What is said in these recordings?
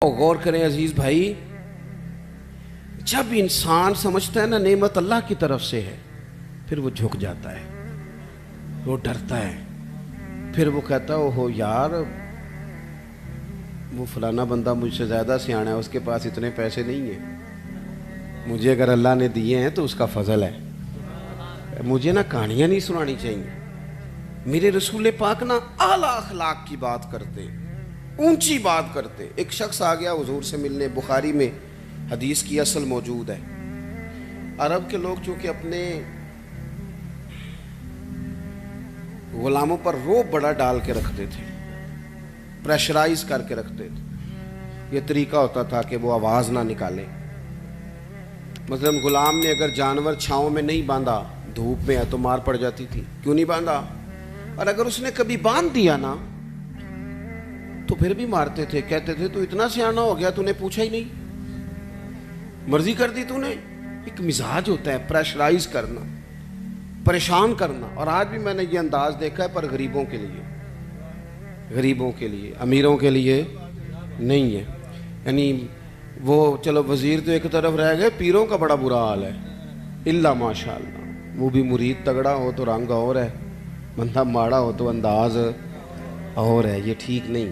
اور غور کریں عزیز بھائی، جب انسان سمجھتا ہے نا نعمت اللہ کی طرف سے ہے، پھر وہ جھک جاتا ہے، وہ ڈرتا ہے، پھر وہ کہتا ہے اوہو یار وہ فلانا بندہ مجھ سے زیادہ سیانا ہے، اس کے پاس اتنے پیسے نہیں ہیں، مجھے اگر اللہ نے دیے ہیں تو اس کا فضل ہے، مجھے نا کہانیاں نہیں سنانی چاہیے۔ میرے رسول پاک نا اعلیٰ اخلاق کی بات کرتے، اونچی بات کرتے۔ ایک شخص آ گیا حضور سے ملنے، بخاری میں حدیث کی اصل موجود ہے۔ عرب کے لوگ چونکہ اپنے غلاموں پر روب بڑا ڈال کے رکھتے تھے، پریشرائز کر کے رکھتے تھے۔ یہ طریقہ ہوتا تھا کہ وہ آواز نہ نکالے۔ مثلا غلام نے اگر جانور چھاؤں میں نہیں باندھا، دھوپ میں ہے تو مار پڑ جاتی تھی، کیوں نہیں باندھا؟ اور اگر اس نے کبھی باندھ دیا نا تو پھر بھی مارتے تھے، کہتے تھے تو اتنا سیانا ہو گیا، تو نے پوچھا ہی نہیں، مرضی کر دی تو نے۔ ایک مزاج ہوتا ہے پریشرائز کرنا، پریشان کرنا۔ اور آج بھی میں نے یہ انداز دیکھا ہے، پر غریبوں کے لیے، غریبوں کے لیے، امیروں کے لیے نہیں ہے۔ یعنی وہ چلو وزیر تو ایک طرف رہ گئے، پیروں کا بڑا برا حال ہے، الا ماشاء اللہ۔ وہ بھی مرید تگڑا ہو تو رنگ اور ہے، بندہ ماڑا ہو تو انداز اور ہے، یہ ٹھیک نہیں۔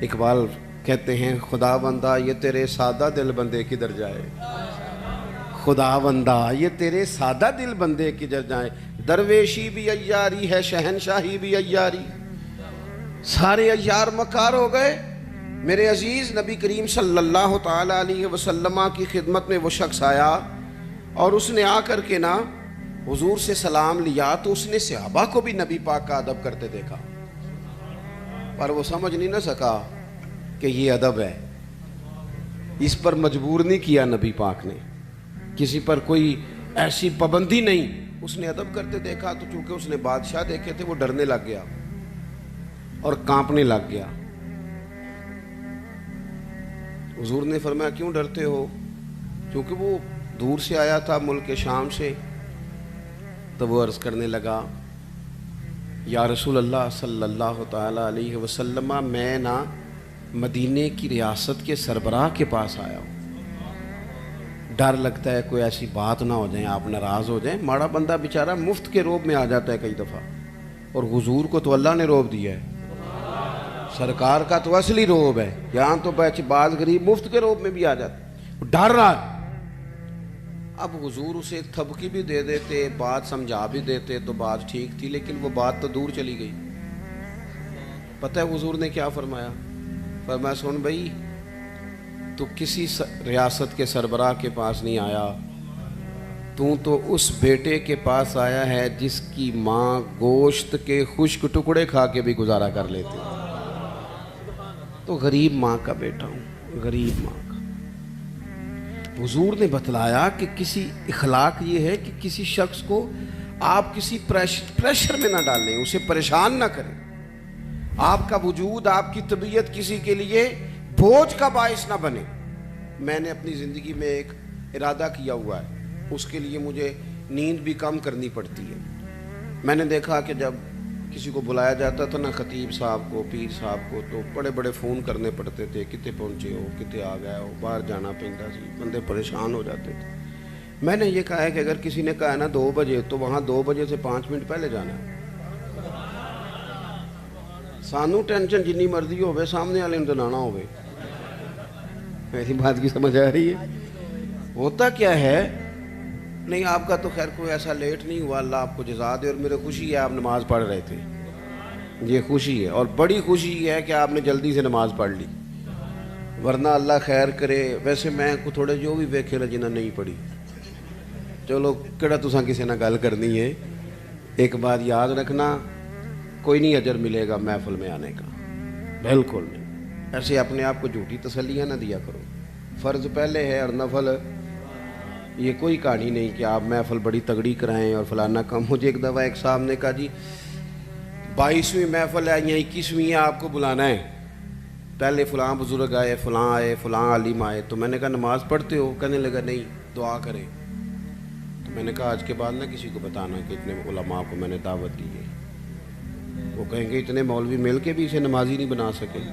اقبال کہتے ہیں خدا بندہ یہ تیرے سادہ دل بندے کدھر جائے، خدا بندہ یہ تیرے سادہ دل بندے کدھر جائے، درویشی بھی عیاری ہے شہنشاہی بھی عیاری، سارے عیار مکار ہو گئے۔ میرے عزیز نبی کریم صلی اللہ تعالی علیہ وسلم کی خدمت میں وہ شخص آیا اور اس نے آ کر کے نا حضور سے سلام لیا، تو اس نے صحابہ کو بھی نبی پاک کا ادب کرتے دیکھا، پر وہ سمجھ نہیں نہ سکا کہ یہ ادب ہے۔ اس پر مجبور نہیں کیا نبی پاک نے، کسی پر کوئی ایسی پابندی نہیں، اس نے ادب کرتے دیکھا۔ تو چونکہ اس نے بادشاہ دیکھے تھے، وہ ڈرنے لگ گیا اور کانپنے لگ گیا۔ حضور نے فرمایا کیوں ڈرتے ہو؟ کیونکہ وہ دور سے آیا تھا، ملک شام سے۔ تو وہ عرض کرنے لگا یا رسول اللہ صلی اللہ تعالی علیہ وسلم، میں نا مدینے کی ریاست کے سربراہ کے پاس آیا ہوں، ڈر لگتا ہے کوئی ایسی بات نہ ہو جائیں، آپ ناراض ہو جائیں۔ ماڑا بندہ بیچارہ مفت کے روب میں آ جاتا ہے کئی دفعہ، اور حضور کو تو اللہ نے روب دیا ہے، سرکار کا تو اصلی روب ہے۔ یہاں تو بعض غریب مفت کے روب میں بھی آ جاتے، ڈر رہا ہے۔ اب حضور اسے تھبکی بھی دے دیتے، بات سمجھا بھی دیتے تو بات ٹھیک تھی، لیکن وہ بات تو دور چلی گئی۔ پتہ ہے حضور نے کیا فرمایا؟ فرمایا سن بھائی، تو کسی ریاست کے سربراہ کے پاس نہیں آیا، تو اس بیٹے کے پاس آیا ہے جس کی ماں گوشت کے خشک ٹکڑے کھا کے بھی گزارا کر لیتی۔ تو غریب ماں کا بیٹا ہوں، غریب ماں کا۔ حضور نے بتلایا کہ کسی اخلاق یہ ہے کہ کسی شخص کو آپ کسی پریشر میں نہ ڈالیں، اسے پریشان نہ کریں۔ آپ کا وجود، آپ کی طبیعت کسی کے لیے بوجھ کا باعث نہ بنے۔ میں نے اپنی زندگی میں ایک ارادہ کیا ہوا ہے، اس کے لیے مجھے نیند بھی کم کرنی پڑتی ہے۔ میں نے دیکھا کہ جب کسی کو بلایا جاتا تھا نا، خطیب صاحب کو، پیر صاحب کو، تو بڑے بڑے فون کرنے پڑتے تھے، کتے پہنچے ہو، کتے آ گئے ہو، باہر جانا پڑتا سی، بندے پریشان ہو جاتے تھے۔ میں نے یہ کہا ہے کہ اگر کسی نے کہا ہے نا 2 بجے، تو وہاں 2 بجے سے 5 منٹ پہلے جانا ہے۔ سانو ٹینشن جنی مرضی ہوئے، سامنے والے نے دلانا ہوئے۔ ایسی بات کی سمجھ آ رہی ہے؟ ہوتا کیا ہے؟ نہیں آپ کا تو خیر کوئی ایسا لیٹ نہیں ہوا، اللہ آپ کو جزا دے، اور میرے خوشی ہے آپ نماز پڑھ رہے تھے، یہ خوشی ہے، اور بڑی خوشی یہ ہے کہ آپ نے جلدی سے نماز پڑھ لی، ورنہ اللہ خیر کرے۔ ویسے میں کو تھوڑے جو بھی ویکھے نا جنہیں نہیں پڑھی، چلو کہڑا تساں کسی نہ گل کرنی ہے۔ ایک بات یاد رکھنا، کوئی نہیں اجر ملے گا محفل میں آنے کا، بالکل نہیں۔ ایسے اپنے آپ کو جھوٹی تسلیاں نہ دیا کرو، فرض پہلے ہے اور نفل، یہ کوئی کہانی نہیں کہ آپ محفل بڑی تگڑی کرائیں اور فلانا کم۔ مجھے ایک دفعہ ایک صاحب نے کہا جی 22ویں محفل ہے یا 21ویں ہے، آپ کو بلانا ہے، پہلے فلاں بزرگ آئے، فلاں عالم آئے۔ تو میں نے کہا نماز پڑھتے ہو؟ کہنے لگا نہیں، دعا کریں۔ تو میں نے کہا آج کے بعد نہ کسی کو بتانا کہ اتنے علماء کو میں نے دعوت دی ہے، وہ کہیں گے اتنے مولوی مل کے بھی اسے نمازی نہیں بنا سکے۔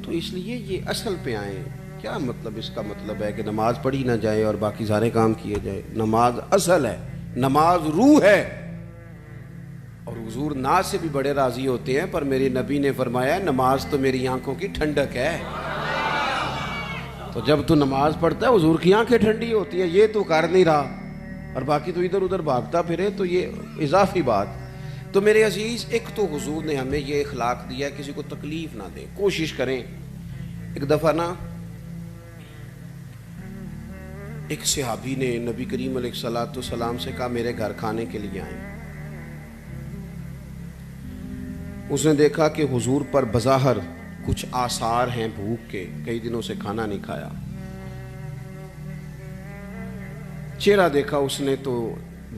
تو اس لیے یہ اصل پہ آئیں. کیا مطلب؟ اس کا مطلب ہے کہ نماز پڑھی نہ جائے اور باقی سارے کام کیے جائے. نماز اصل ہے، نماز روح ہے. اور حضور ناز سے بھی بڑے راضی ہوتے ہیں، پر میرے نبی نے فرمایا نماز تو میری آنکھوں کی ٹھنڈک ہے. تو جب تو نماز پڑھتا ہے حضور کی آنکھیں ٹھنڈی ہوتی ہے. یہ تو کر نہیں رہا اور باقی تو ادھر ادھر بھاگتا پھرے، تو یہ اضافی بات. تو میرے عزیز، ایک تو حضور نے ہمیں یہ اخلاق دیا ہے کسی کو تکلیف نہ دیں، کوشش کریں. ایک دفعہ نا ایک صحابی نے نبی کریم علیہ الصلوۃ والسلام سے کہا میرے گھر کھانے کے لیے آئیں. اس نے دیکھا کہ حضور پر بظاہر کچھ آثار ہیں بھوک کے، کئی دنوں سے کھانا نہیں کھایا. چہرہ دیکھا اس نے تو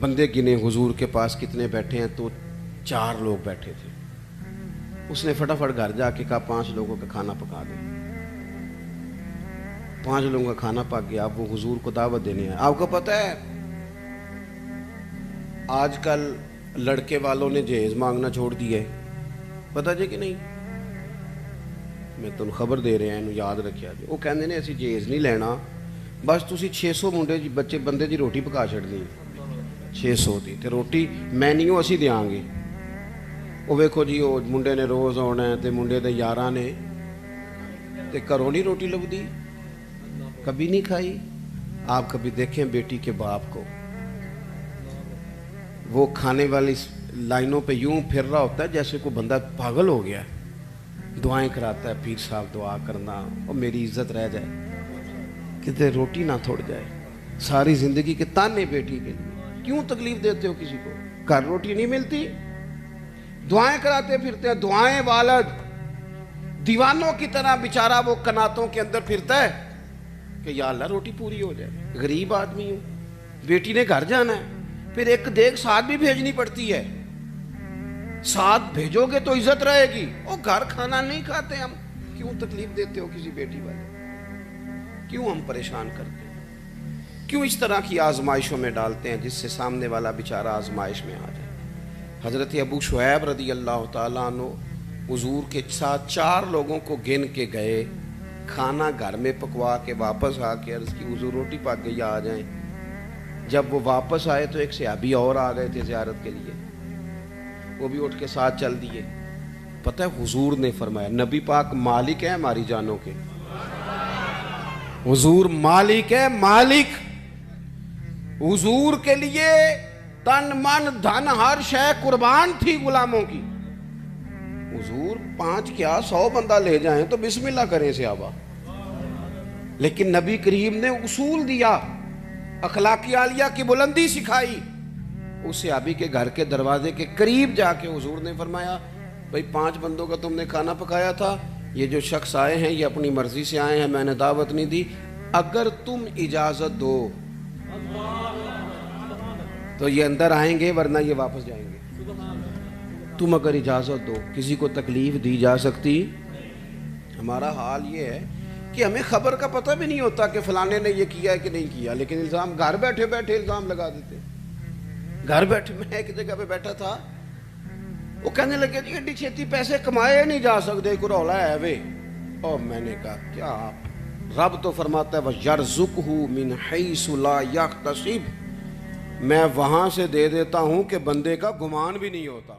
بندے گنے حضور کے پاس کتنے بیٹھے ہیں، تو 4 لوگ بیٹھے تھے. اس نے فٹافٹ گھر جا کے کہا 5 لوگوں کا کھانا پکا دیں. 5 لوگوں کا کھانا پک گیا. اب وہ حضور کو دعوت دینے آئے. آپ کو پتہ ہے آج کل لڑکے والوں نے جہیز مانگنا چھوڑ دیا ہے، پتہ جی کہ نہیں؟ میں تم خبر دے رہے ہیں، یاد رکھیا جی. وہ کہندے نے اسی جہیز نہیں لینا، بس تسی 600 منڈے جی بچے بندے دی روٹی پکا چھڑنی. 600 دی تے روٹی میں نہیں اسی دیاں گے. وہ ویکھو جی وہ منڈے نے روز آنا ہے تے منڈے دے یاراں نے تے گھروں نہیں روٹی لبدی، کبھی نہیں کھائی. آپ کبھی دیکھیں بیٹی کے باپ کو، وہ کھانے والی لائنوں پہ یوں پھر رہا ہوتا ہے جیسے کوئی بندہ پاگل ہو گیا. دعائیں کراتا ہے، پیر صاحب دعا کرنا اور میری عزت رہ جائے، کتے روٹی نہ تھوڑ جائے. ساری زندگی کے تانے بیٹی کے لیے. کیوں تکلیف دیتے ہو کسی کو؟ گھر روٹی نہیں ملتی، دعائیں کراتے پھرتے ہیں. دعائیں والد دیوانوں کی طرح بیچارہ وہ کناتوں کے اندر پھرتا ہے کہ یا اللہ روٹی پوری ہو جائے. غریب آدمی ہوں، بیٹی نے گھر جانا ہے، پھر ایک دیگ ساتھ بھی بھیجنی پڑتی ہے. ساتھ بھیجو گے تو عزت رہے گی. اور گھر کھانا نہیں کھاتے ہم. کیوں تکلیف دیتے ہو کسی بیٹی والے؟ کیوں ہم پریشان کرتے ہیں؟ کیوں اس طرح کی آزمائشوں میں ڈالتے ہیں جس سے سامنے والا بیچارہ آزمائش میں آ جائے؟ حضرت ابو شعیب رضی اللہ تعالیٰ عنہ حضور کے ساتھ 4 لوگوں کو گن کے گئے، کھانا گھر میں پکوا کے واپس آ کے عرض کی حضور روٹی پک گئی آ جائیں. جب وہ واپس آئے تو ایک صحابی اور آ گئے تھے زیارت کے لیے، وہ بھی اٹھ کے ساتھ چل دیے. پتہ ہے حضور نے فرمایا، نبی پاک مالک ہے ہماری جانوں کے، حضور مالک ہے، مالک. حضور کے لیے تن من دھن ہر شے قربان تھی غلاموں کی. حضور 5 کیا 100 بندہ لے جائیں تو بسم اللہ کریں صحابہ. لیکن نبی کریم نے اصول دیا، اخلاقی عالیہ کی بلندی سکھائی. اس صحابی کے گھر کے دروازے کے قریب جا کے حضور نے فرمایا بھائی 5 بندوں کا تم نے کھانا پکایا تھا، یہ جو شخص آئے ہیں یہ اپنی مرضی سے آئے ہیں، میں نے دعوت نہیں دی، اگر تم اجازت دو تو یہ اندر آئیں گے ورنہ یہ واپس جائیں گے. تم اگر اجازت دو. کسی کو تکلیف دی جا سکتی؟ ہمارا حال یہ ہے کہ ہمیں خبر کا پتہ بھی نہیں ہوتا کہ فلانے نے یہ کیا ہے کہ نہیں کیا، لیکن الزام گھر بیٹھے بیٹھے الزام لگا دیتے. گھر بیٹھے میں ایک جگہ پہ بیٹھا تھا، وہ کہنے لگے جی ایڈی چھیتی پیسے کمائے نہیں جا سکتے، کوئی رولا ہے وے. اور میں نے کہا کیا آپ، رب تو فرماتا ہے وَيَرْزُقْهُ مِنْ حَيْثُ لَا يَحْتَسِبُ، میں وہاں سے دے دیتا ہوں کہ بندے کا گمان بھی نہیں ہوتا.